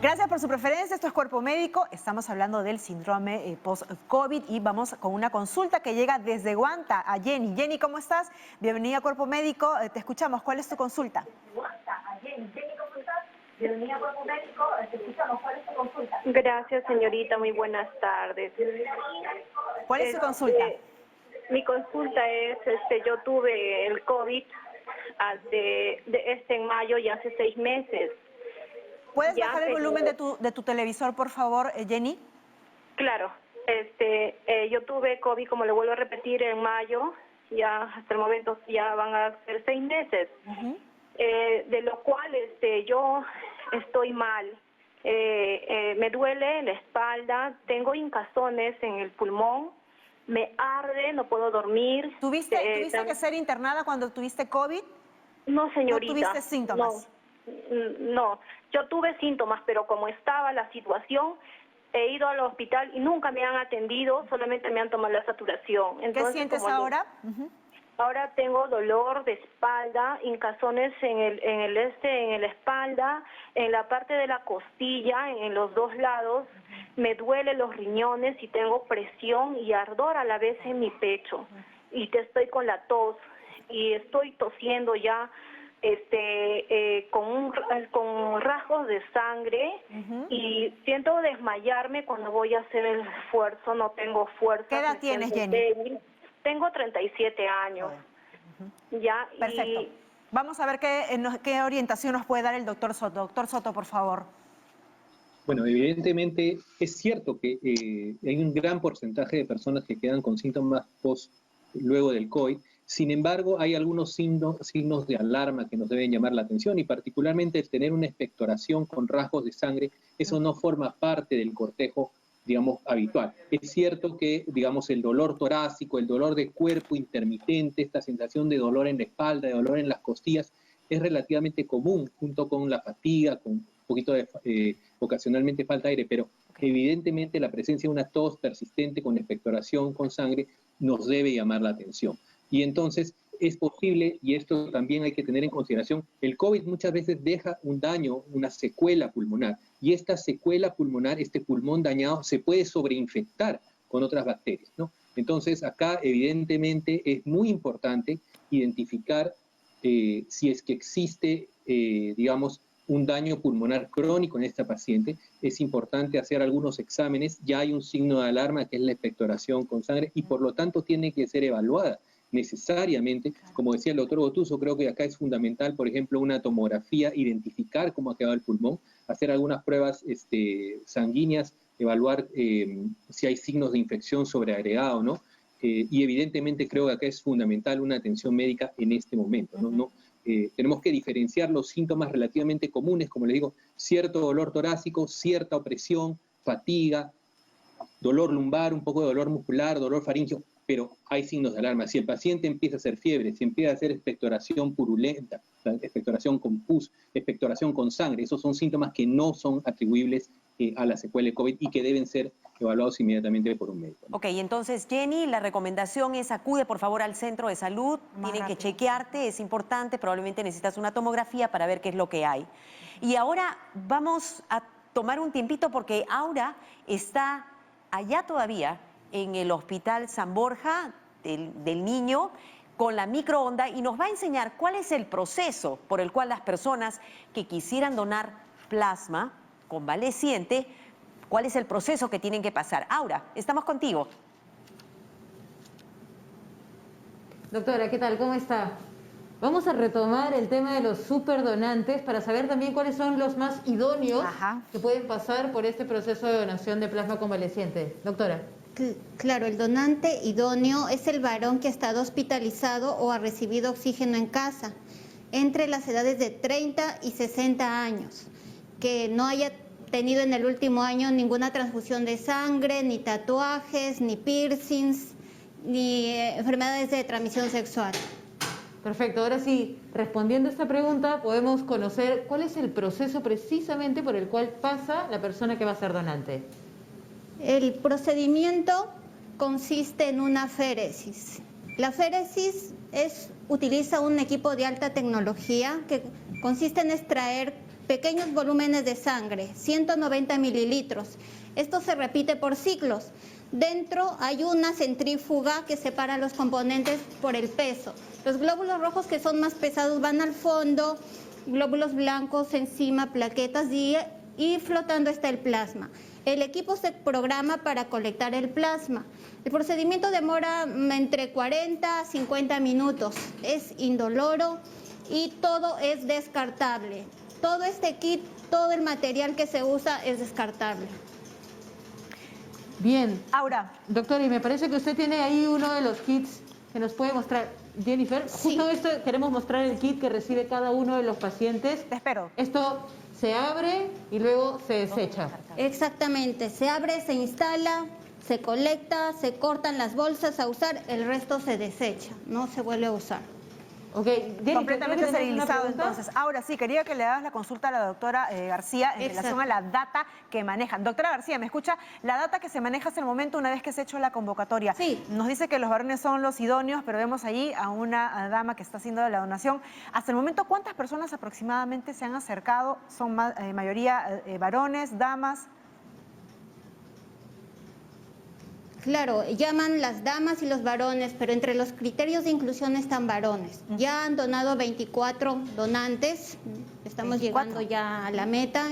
Gracias por su preferencia. Esto es Cuerpo Médico. Estamos hablando del síndrome post-COVID y vamos con una consulta que llega desde Guanta a Jenny. Jenny, ¿cómo estás? Bienvenida a Cuerpo Médico. Te escuchamos. ¿Cuál es tu consulta? Bienvenida a Cuerpo Médico. Te escuchamos. ¿Cuál es tu consulta? Gracias, señorita. Muy buenas tardes. ¿Cuál es tu consulta? Mi consulta es, yo tuve el COVID en mayo y hace 6 meses. ¿Puedes bajar el volumen de tu televisor, por favor, Jenny? Claro. Yo tuve COVID, como le vuelvo a repetir, en mayo. Ya hasta el momento ya van a ser 6 meses. De lo cual yo estoy mal. Me duele la espalda, tengo hincazones en el pulmón, me arde, no puedo dormir. ¿Tuviste que ser internada cuando tuviste COVID? No, señorita. ¿No tuviste síntomas? No, yo tuve síntomas, pero como estaba la situación, he ido al hospital y nunca me han atendido, solamente me han tomado la saturación. Entonces, ¿qué sientes ahora? Ahora tengo dolor de espalda, hincazones en la espalda, en la parte de la costilla, en los 2 lados. Me duelen los riñones y tengo presión y ardor a la vez en mi pecho. Y estoy con la tos y estoy tosiendo ya. Con rasgos de sangre y siento desmayarme cuando voy a hacer el esfuerzo, no tengo fuerza. ¿Qué edad tienes, Jenny? Tengo 37 años. Ya. Perfecto. Vamos a ver qué orientación nos puede dar el doctor Soto. Doctor Soto, por favor. Bueno, evidentemente es cierto que hay un gran porcentaje de personas que quedan con síntomas luego del COVID. Sin embargo, hay algunos signos de alarma que nos deben llamar la atención, y particularmente el tener una expectoración con rasgos de sangre. Eso no forma parte del cortejo digamos, habitual. Es cierto que, digamos, el dolor torácico, el dolor de cuerpo intermitente, esta sensación de dolor en la espalda, de dolor en las costillas, es relativamente común, junto con la fatiga, con un poquito de ocasionalmente falta de aire, pero evidentemente la presencia de una tos persistente con expectoración con sangre nos debe llamar la atención. Y entonces es posible, y esto también hay que tener en consideración, el COVID muchas veces deja un daño, una secuela pulmonar, y esta secuela pulmonar, este pulmón dañado, se puede sobreinfectar con otras bacterias, ¿no? Entonces acá evidentemente es muy importante identificar si es que existe, digamos, un daño pulmonar crónico en esta paciente. Es importante hacer algunos exámenes, ya hay un signo de alarma que es la expectoración con sangre y por lo tanto tiene que ser evaluada necesariamente. Como decía el doctor Gotuso, creo que acá es fundamental, por ejemplo, una tomografía, identificar cómo ha quedado el pulmón, hacer algunas pruebas sanguíneas, evaluar si hay signos de infección sobreagregada o no, y evidentemente creo que acá es fundamental una atención médica en este momento, ¿no? Tenemos que diferenciar los síntomas relativamente comunes, como les digo, cierto dolor torácico, cierta opresión, fatiga, dolor lumbar, un poco de dolor muscular, dolor faríngeo, pero hay signos de alarma. Si el paciente empieza a hacer fiebre, si empieza a hacer expectoración purulenta, expectoración con pus, expectoración con sangre, esos son síntomas que no son atribuibles a la secuela de COVID y que deben ser evaluados inmediatamente por un médico, ¿no? Ok, entonces Jenny, la recomendación es acude por favor al centro de salud, tienen que chequearte, es importante, probablemente necesitas una tomografía para ver qué es lo que hay. Y ahora vamos a tomar un tiempito porque Aura está allá todavía en el Hospital San Borja del Niño con la microonda y nos va a enseñar cuál es el proceso por el cual las personas que quisieran donar plasma convaleciente, cuál es el proceso que tienen que pasar. Aura, estamos contigo. Doctora, ¿qué tal? ¿Cómo está? Vamos a retomar el tema de los superdonantes para saber también cuáles son los más idóneos que pueden pasar por este proceso de donación de plasma convaleciente. Doctora. Claro, el donante idóneo es el varón que ha estado hospitalizado o ha recibido oxígeno en casa entre las edades de 30 y 60 años, que no haya tenido en el último año ninguna transfusión de sangre, ni tatuajes, ni piercings, ni enfermedades de transmisión sexual. Perfecto, ahora sí, respondiendo a esta pregunta, podemos conocer cuál es el proceso precisamente por el cual pasa la persona que va a ser donante. El procedimiento consiste en una féresis. La féresis utiliza un equipo de alta tecnología que consiste en extraer pequeños volúmenes de sangre, 190 mililitros. Esto se repite por ciclos. Dentro hay una centrífuga que separa los componentes por el peso. Los glóbulos rojos que son más pesados van al fondo, glóbulos blancos encima, plaquetas y flotando está el plasma. El equipo se programa para colectar el plasma. El procedimiento demora entre 40 a 50 minutos. Es indoloro y todo es descartable. Todo este kit, todo el material que se usa es descartable. Bien. Aura. Doctora, y me parece que usted tiene ahí uno de los kits que nos puede mostrar. Jennifer, sí. Justo esto queremos mostrar el kit que recibe cada uno de los pacientes. Te espero. Esto se abre y luego se desecha. Exactamente, se abre, se instala, se colecta, se cortan las bolsas a usar, el resto se desecha, no se vuelve a usar. Ok, completamente esterilizado entonces. Ahora sí, quería que le hagas la consulta a la doctora García en relación a la data que manejan. Doctora García, ¿me escucha? La data que se maneja hasta el momento una vez que se ha hecho la convocatoria. Sí. Nos dice que los varones son los idóneos, pero vemos allí a una dama que está haciendo la donación. Hasta el momento, ¿cuántas personas aproximadamente se han acercado? ¿Son mayoría varones, damas? Claro, llaman las damas y los varones, pero entre los criterios de inclusión están varones. Ya han donado 24 donantes, estamos 24. Llegando ya a la meta.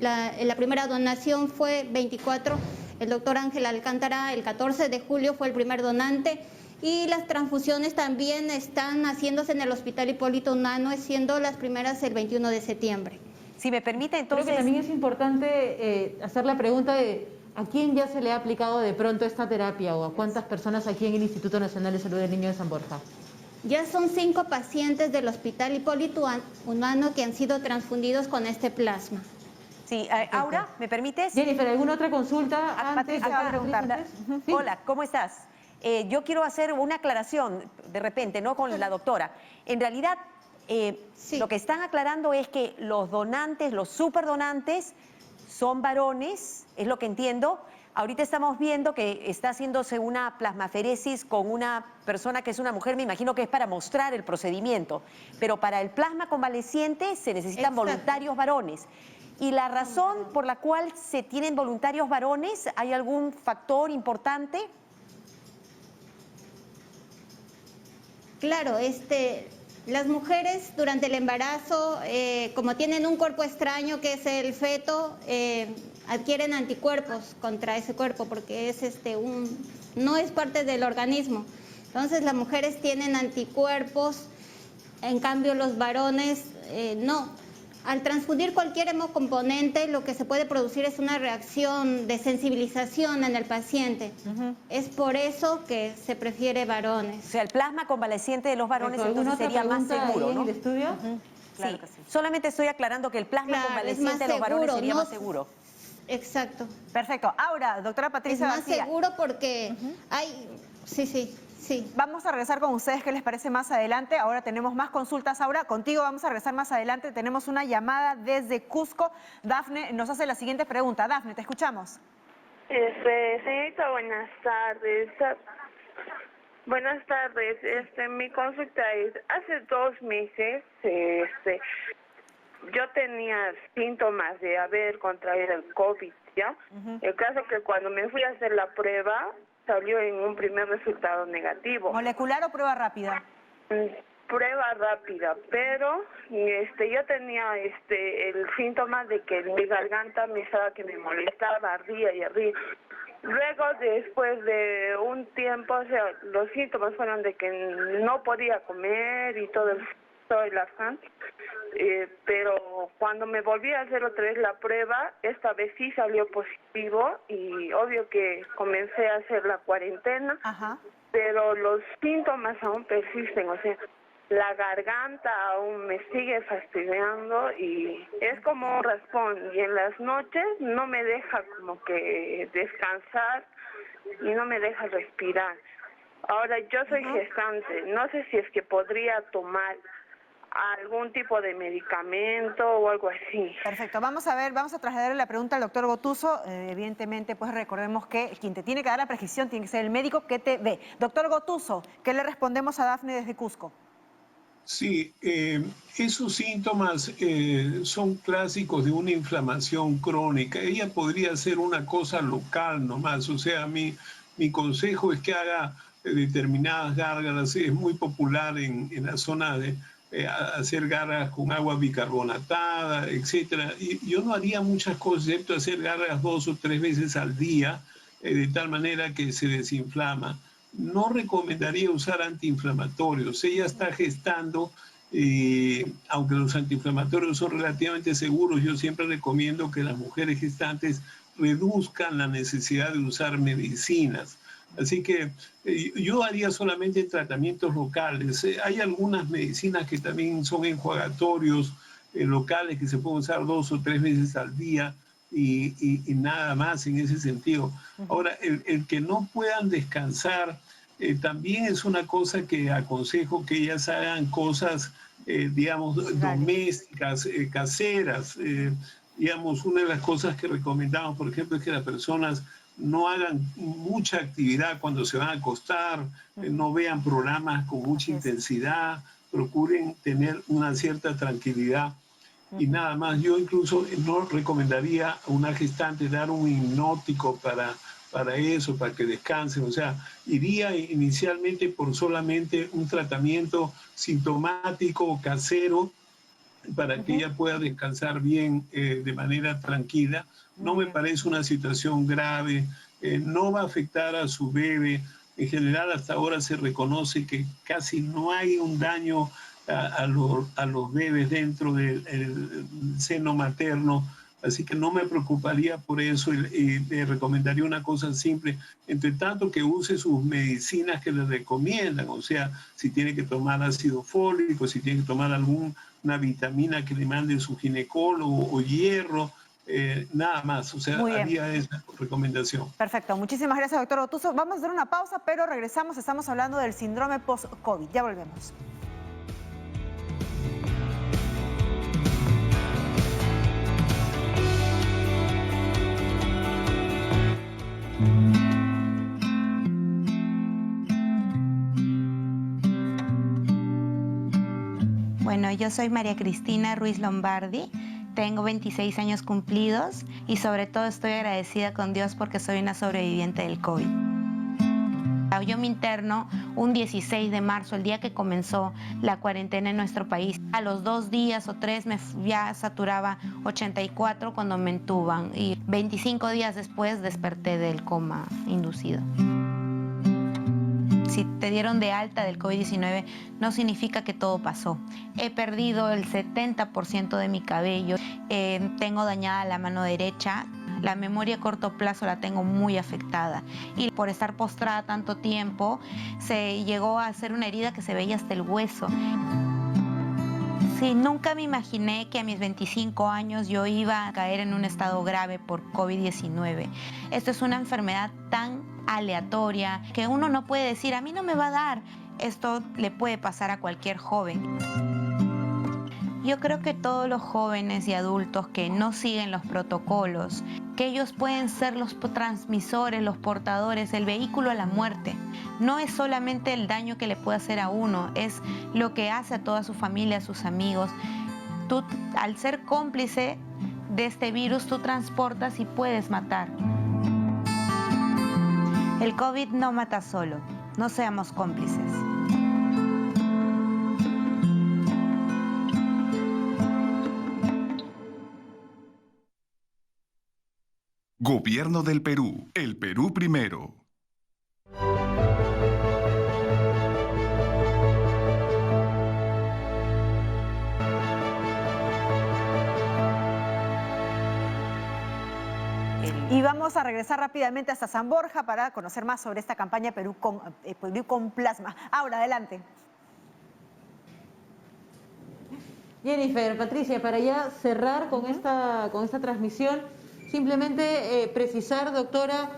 La primera donación fue 24, el doctor Ángel Alcántara el 14 de julio fue el primer donante y las transfusiones también están haciéndose en el Hospital Hipólito Unanue, siendo las primeras el 21 de septiembre. Si me permite, entonces... Creo que también es importante hacer la pregunta de ¿a quién ya se le ha aplicado de pronto esta terapia o a cuántas personas aquí en el Instituto Nacional de Salud del Niño de San Borja? Ya son 5 pacientes del Hospital Hipólito Unanue que han sido transfundidos con este plasma. Sí, Aura, ¿me permites? Jennifer, ¿alguna otra consulta? Patricia va a preguntar. ¿Sí? Hola, ¿cómo estás? Yo quiero hacer una aclaración, de repente, ¿no? Con la doctora. En realidad, lo que están aclarando es que los donantes, los superdonantes, son varones, es lo que entiendo. Ahorita estamos viendo que está haciéndose una plasmaferesis con una persona que es una mujer, me imagino que es para mostrar el procedimiento, pero para el plasma convaleciente se necesitan voluntarios varones. ¿Y la razón por la cual se tienen voluntarios varones, hay algún factor importante? Claro, las mujeres durante el embarazo, como tienen un cuerpo extraño que es el feto, adquieren anticuerpos contra ese cuerpo porque es no es parte del organismo. Entonces las mujeres tienen anticuerpos, en cambio los varones no. Al transfundir cualquier hemocomponente, lo que se puede producir es una reacción de sensibilización en el paciente. Es por eso que se prefiere varones. O sea, el plasma convaleciente de los varones entonces sería más seguro, ¿no? ¿En el estudio? Claro que sí. Solamente estoy aclarando que el plasma convaleciente de los varones sería más seguro. Exacto. Perfecto. Ahora, doctora Patricia García. Es más seguro porque hay... Sí. Vamos a regresar con ustedes, ¿qué les parece más adelante? Ahora tenemos más consultas. Ahora contigo vamos a regresar más adelante. Tenemos una llamada desde Cusco. Dafne nos hace la siguiente pregunta. Dafne, te escuchamos. Señorita, buenas tardes. Buenas tardes. Mi consulta es, hace 2 meses, yo tenía síntomas de haber contraído el COVID, ¿ya? El caso que cuando me fui a hacer la prueba, salió en un primer resultado negativo. ¿Molecular o prueba rápida? Prueba rápida, pero yo tenía el síntoma de que mi garganta me estaba que me molestaba, ardía y ardía. Luego, después de un tiempo, o sea, los síntomas fueron de que no podía comer y todo el afán. Pero cuando me volví a hacer otra vez la prueba, esta vez sí salió positivo y obvio que comencé a hacer la cuarentena, pero los síntomas aún persisten, o sea, la garganta aún me sigue fastidiando y es como un raspón y en las noches no me deja como que descansar y no me deja respirar. Ahora yo soy gestante, no sé si es que podría tomar algún tipo de medicamento o algo así. Perfecto, vamos a trasladarle la pregunta al doctor Gotuso. Evidentemente, pues recordemos que quien te tiene que dar la prescripción tiene que ser el médico que te ve. Doctor Gotuso, ¿qué le respondemos a Dafne desde Cusco? Sí, esos síntomas son clásicos de una inflamación crónica. Ella podría ser una cosa local nomás, o sea, mi consejo es que haga determinadas gárgaras. Es muy popular en la zona de hacer gárgaras con agua bicarbonatada, etcétera. Y yo no haría muchas cosas excepto hacer gárgaras 2 o 3 veces al día, de tal manera que se desinflama. No recomendaría usar antiinflamatorios. Ella está gestando, aunque los antiinflamatorios son relativamente seguros, yo siempre recomiendo que las mujeres gestantes reduzcan la necesidad de usar medicinas. Así que yo haría solamente tratamientos locales. Hay algunas medicinas que también son enjuagatorios locales que se pueden usar 2 o 3 veces al día y nada más en ese sentido. Ahora, el que no puedan descansar también es una cosa que aconsejo que ellas hagan cosas, digamos, domésticas, caseras. Digamos, una de las cosas que recomendamos, por ejemplo, es que las personas no hagan mucha actividad cuando se van a acostar, no vean programas con mucha intensidad, procuren tener una cierta tranquilidad y nada más. Yo incluso no recomendaría a una gestante dar un hipnótico para eso, para que descansen. O sea, iría inicialmente por solamente un tratamiento sintomático o casero para que ella pueda descansar bien de manera tranquila. No me parece una situación grave, no va a afectar a su bebé. En general, hasta ahora se reconoce que casi no hay un daño a los bebés dentro del seno materno, así que no me preocuparía por eso y le recomendaría una cosa simple, entre tanto que use sus medicinas que le recomiendan, o sea, si tiene que tomar ácido fólico, si tiene que tomar alguna vitamina que le mande su ginecólogo o hierro, nada más, o sea, haría esa recomendación. Perfecto, muchísimas gracias, doctor Gotuso. Vamos a hacer una pausa, pero regresamos, estamos hablando del síndrome post-COVID. Ya volvemos. Bueno, yo soy María Cristina Ruiz Lombardi, tengo 26 años cumplidos y sobre todo estoy agradecida con Dios porque soy una sobreviviente del COVID. Yo me interno un 16 de marzo, el día que comenzó la cuarentena en nuestro país. A los 2 días o 3 ya saturaba 84 cuando me entuban y 25 días después desperté del coma inducido. Si te dieron de alta del COVID-19, no significa que todo pasó. He perdido el 70% de mi cabello, tengo dañada la mano derecha, la memoria a corto plazo la tengo muy afectada. Y por estar postrada tanto tiempo, se llegó a hacer una herida que se veía hasta el hueso. Sí, nunca me imaginé que a mis 25 años yo iba a caer en un estado grave por COVID-19. Esto es una enfermedad tan aleatoria que uno no puede decir, a mí no me va a dar. Esto le puede pasar a cualquier joven. Yo creo que todos los jóvenes y adultos que no siguen los protocolos, que ellos pueden ser los transmisores, los portadores, el vehículo a la muerte. No es solamente el daño que le puede hacer a uno, es lo que hace a toda su familia, a sus amigos. Tú, al ser cómplice de este virus, tú transportas y puedes matar. El COVID no mata solo, no seamos cómplices. Gobierno del Perú. El Perú primero. Y vamos a regresar rápidamente hasta San Borja para conocer más sobre esta campaña Perú con Plasma. Ahora, adelante. Jennifer, Patricia, para ya cerrar con esta transmisión, simplemente precisar, doctora,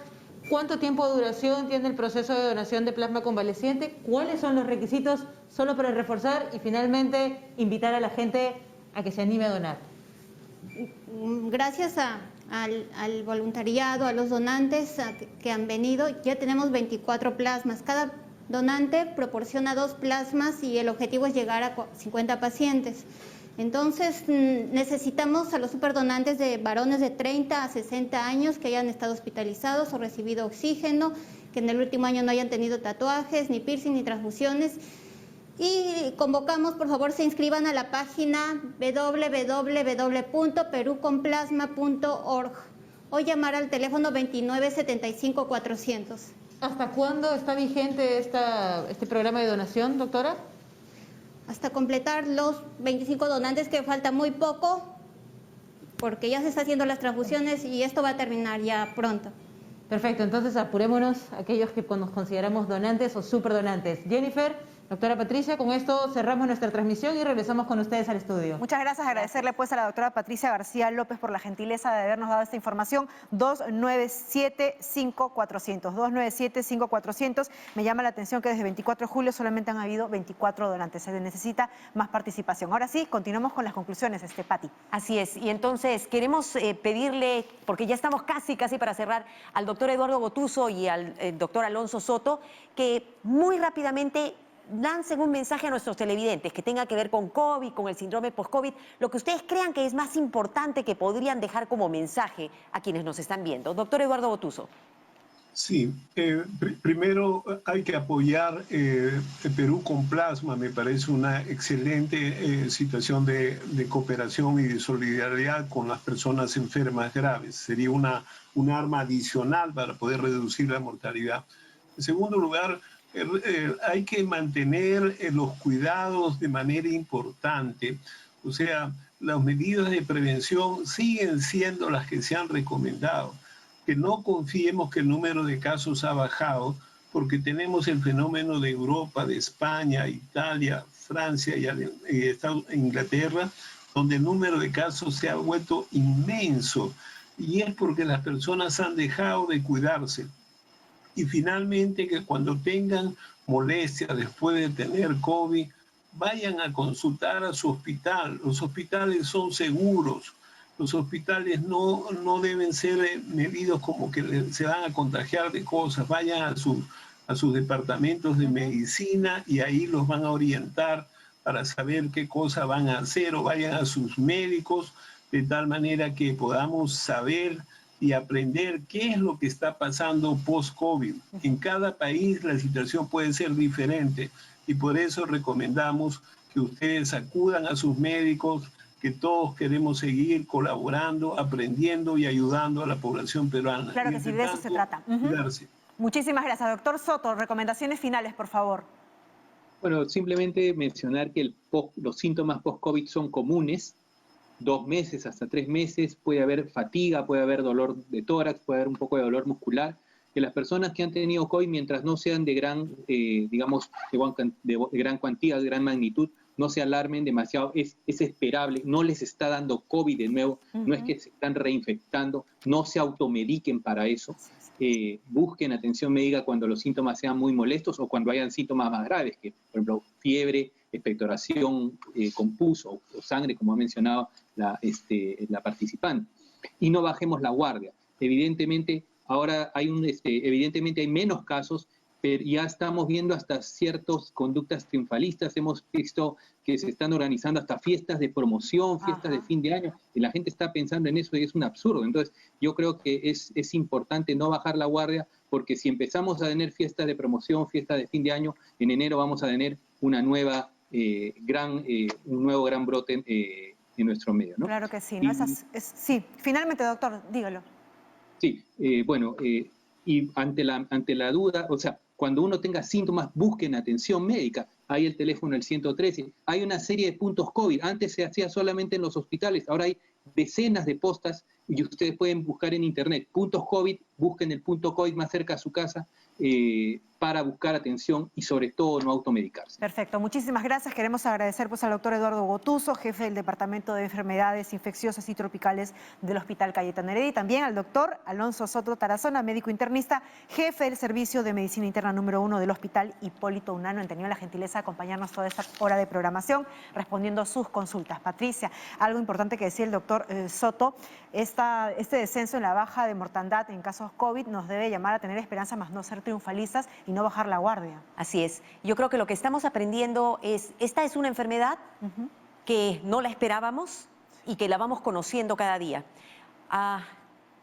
¿cuánto tiempo de duración tiene el proceso de donación de plasma convaleciente? ¿Cuáles son los requisitos solo para reforzar y finalmente invitar a la gente a que se anime a donar? Gracias al voluntariado, a los donantes que han venido, ya tenemos 24 plasmas. Cada donante proporciona 2 plasmas y el objetivo es llegar a 50 pacientes. Entonces necesitamos a los superdonantes de varones de 30 a 60 años que hayan estado hospitalizados o recibido oxígeno, que en el último año no hayan tenido tatuajes, ni piercing, ni transfusiones. Y convocamos, por favor, se inscriban a la página www.peruconplasma.org o llamar al teléfono 2975-400. ¿Hasta cuándo está vigente este programa de donación, doctora? Hasta completar los 25 donantes, que falta muy poco, porque ya se están haciendo las transfusiones y esto va a terminar ya pronto. Perfecto, entonces apurémonos aquellos que nos consideramos donantes o superdonantes. Jennifer, doctora Patricia, con esto cerramos nuestra transmisión y regresamos con ustedes al estudio. Muchas gracias, agradecerle pues a la doctora Patricia García López por la gentileza de habernos dado esta información. 297-5400, 297-5400. Me llama la atención que desde 24 de julio solamente han habido 24 donantes, se necesita más participación. Ahora sí, continuamos con las conclusiones, Pati. Así es, y entonces queremos pedirle, porque ya estamos casi para cerrar, al doctor Eduardo Gotuso y al doctor Alonso Soto, que muy rápidamente lancen un mensaje a nuestros televidentes que tenga que ver con COVID, con el síndrome post-COVID, lo que ustedes crean que es más importante que podrían dejar como mensaje a quienes nos están viendo. Doctor Eduardo Gotuso. Sí, primero hay que apoyar el Perú con Plasma, me parece una excelente situación de cooperación y de solidaridad con las personas enfermas graves. Sería un arma adicional para poder reducir la mortalidad. En segundo lugar, hay que mantener los cuidados de manera importante, o sea, las medidas de prevención siguen siendo las que se han recomendado. Que no confiemos que el número de casos ha bajado, porque tenemos el fenómeno de Europa, de España, Italia, Francia y Inglaterra, donde el número de casos se ha vuelto inmenso, y es porque las personas han dejado de cuidarse. Y finalmente, que cuando tengan molestias después de tener COVID, vayan a consultar a su hospital. Los hospitales son seguros. Los hospitales no deben ser medidos como que se van a contagiar de cosas. Vayan a sus departamentos de medicina y ahí los van a orientar para saber qué cosa van a hacer, o vayan a sus médicos, de tal manera que podamos saber y aprender qué es lo que está pasando post-COVID. En cada país la situación puede ser diferente y por eso recomendamos que ustedes acudan a sus médicos, que todos queremos seguir colaborando, aprendiendo y ayudando a la población peruana. Claro que sí, de eso se trata. Cuidarse. Muchísimas gracias. Doctor Soto, recomendaciones finales, por favor. Bueno, simplemente mencionar que los síntomas post-COVID son comunes, 2 meses hasta 3 meses, puede haber fatiga, puede haber dolor de tórax, puede haber un poco de dolor muscular, que las personas que han tenido COVID, mientras no sean de gran, digamos, de gran cuantía, de gran magnitud, no se alarmen demasiado, es esperable, no les está dando COVID de nuevo, no es que se están reinfectando, no se automediquen para eso, busquen atención médica cuando los síntomas sean muy molestos o cuando hayan síntomas más graves, que por ejemplo fiebre, expectoración con pus o sangre, como ha mencionado la participante. Y no bajemos la guardia. Evidentemente, ahora evidentemente hay menos casos, pero ya estamos viendo hasta ciertas conductas triunfalistas. Hemos visto que se están organizando hasta fiestas de promoción, fiestas de fin de año, y la gente está pensando en eso y es un absurdo. Entonces, yo creo que es importante no bajar la guardia, porque si empezamos a tener fiestas de promoción, fiestas de fin de año, en enero vamos a tener una nueva un nuevo gran brote en nuestro medio, ¿no? Claro que sí, ¿no? Sí, finalmente, doctor, dígalo. Sí, y ante la duda, o sea, cuando uno tenga síntomas, busquen atención médica. Hay el teléfono, el 113. Hay una serie de puntos COVID. Antes se hacía solamente en los hospitales. Ahora hay decenas de postas y ustedes pueden buscar en internet puntos COVID, busquen el punto COVID más cerca a su casa para buscar atención y sobre todo no automedicarse. Perfecto, muchísimas gracias. Queremos agradecer al doctor Eduardo Gotuso, jefe del Departamento de Enfermedades Infecciosas y Tropicales del Hospital Cayetano Heredia, y también al doctor Alonso Soto Tarazona, médico internista, jefe del Servicio de Medicina Interna número 1 del Hospital Hipólito Unanue. Han tenido la gentileza de acompañarnos toda esta hora de programación, respondiendo a sus consultas. Patricia, algo importante que decía el doctor Soto, este descenso en la baja de mortandad en casos COVID nos debe llamar a tener esperanza, más no ser triunfalistas y no bajar la guardia. Así es. Yo creo que lo que estamos aprendiendo es, esta es una enfermedad que no la esperábamos y que la vamos conociendo cada día.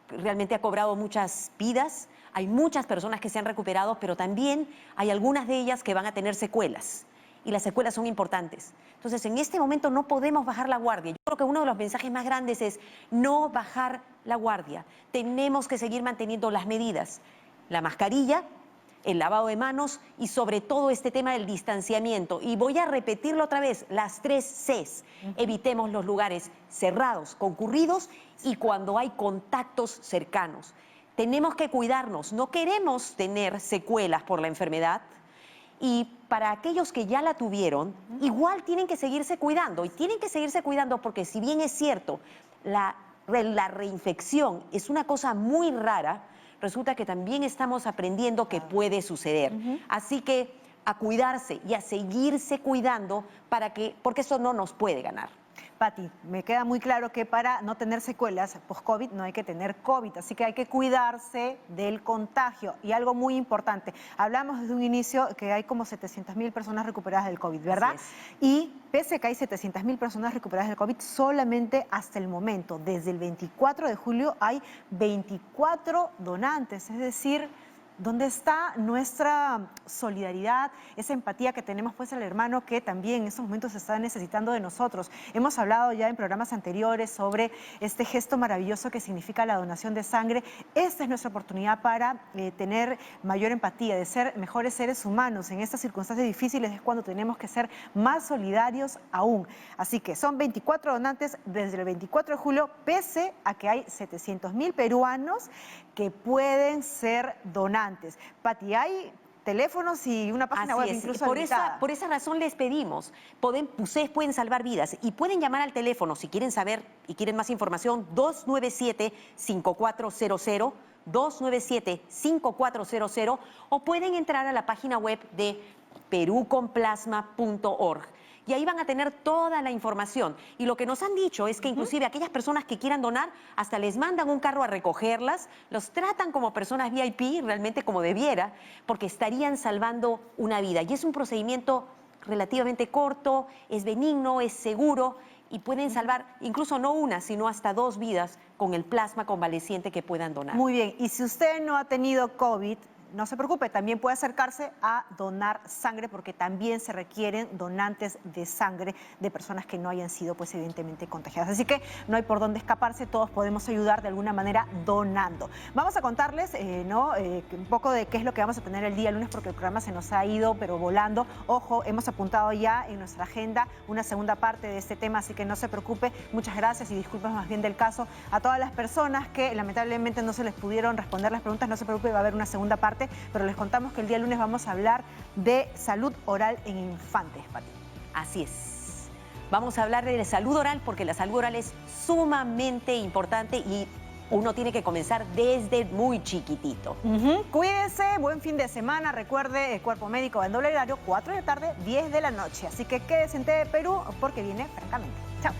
Realmente ha cobrado muchas vidas, hay muchas personas que se han recuperado, pero también hay algunas de ellas que van a tener secuelas. Y las secuelas son importantes. Entonces, en este momento no podemos bajar la guardia. Yo creo que uno de los mensajes más grandes es no bajar la guardia. Tenemos que seguir manteniendo las medidas. La mascarilla, el lavado de manos y sobre todo este tema del distanciamiento. Y voy a repetirlo otra vez, las 3 Cs. Evitemos los lugares cerrados, concurridos y cuando hay contactos cercanos. Tenemos que cuidarnos, no queremos tener secuelas por la enfermedad. Y para aquellos que ya la tuvieron, igual tienen que seguirse cuidando. Y tienen que seguirse cuidando porque si bien es cierto, la reinfección es una cosa muy rara, resulta que también estamos aprendiendo que puede suceder. Así que a cuidarse y a seguirse cuidando porque eso no nos puede ganar. Pati, me queda muy claro que para no tener secuelas post-COVID no hay que tener COVID, así que hay que cuidarse del contagio. Y algo muy importante, hablamos desde un inicio que hay como 700.000 personas recuperadas del COVID, ¿verdad? Y pese a que hay 700.000 personas recuperadas del COVID, solamente hasta el momento, desde el 24 de julio, hay 24 donantes, es decir, ¿dónde está nuestra solidaridad, esa empatía que tenemos pues al hermano que también en estos momentos está necesitando de nosotros? Hemos hablado ya en programas anteriores sobre este gesto maravilloso que significa la donación de sangre. Esta es nuestra oportunidad para tener mayor empatía, de ser mejores seres humanos. En estas circunstancias difíciles es cuando tenemos que ser más solidarios aún. Así que son 24 donantes desde el 24 de julio, pese a que hay 700.000 peruanos que pueden ser donantes. Pati, hay teléfonos y una página web incluso por esa razón les pedimos, ustedes pueden salvar vidas y pueden llamar al teléfono si quieren saber y quieren más información, 297-5400, 297-5400, o pueden entrar a la página web de peruconplasma.org. Y ahí van a tener toda la información. Y lo que nos han dicho es que inclusive aquellas personas que quieran donar, hasta les mandan un carro a recogerlas, los tratan como personas VIP, realmente como debiera, porque estarían salvando una vida. Y es un procedimiento relativamente corto, es benigno, es seguro, y pueden salvar incluso no una, sino hasta 2 vidas con el plasma convaleciente que puedan donar. Muy bien, y si usted no ha tenido COVID, no se preocupe, también puede acercarse a donar sangre, porque también se requieren donantes de sangre de personas que no hayan sido, pues evidentemente, contagiadas. Así que no hay por dónde escaparse, todos podemos ayudar de alguna manera donando. Vamos a contarles un poco de qué es lo que vamos a tener el día lunes, porque el programa se nos ha ido, pero volando. Ojo, hemos apuntado ya en nuestra agenda una segunda parte de este tema, así que no se preocupe. Muchas gracias y disculpas más bien del caso a todas las personas que lamentablemente no se les pudieron responder las preguntas. No se preocupe, va a haber una segunda parte. Pero les contamos que el día lunes vamos a hablar de salud oral en infantes, Pati. Así es. Vamos a hablar de salud oral porque la salud oral es sumamente importante y uno tiene que comenzar desde muy chiquitito. Cuídense, buen fin de semana. Recuerde, el Cuerpo Médico en doble horario, 4 de la tarde, 10 de la noche. Así que quédese en TV Perú porque viene Francamente. Chao.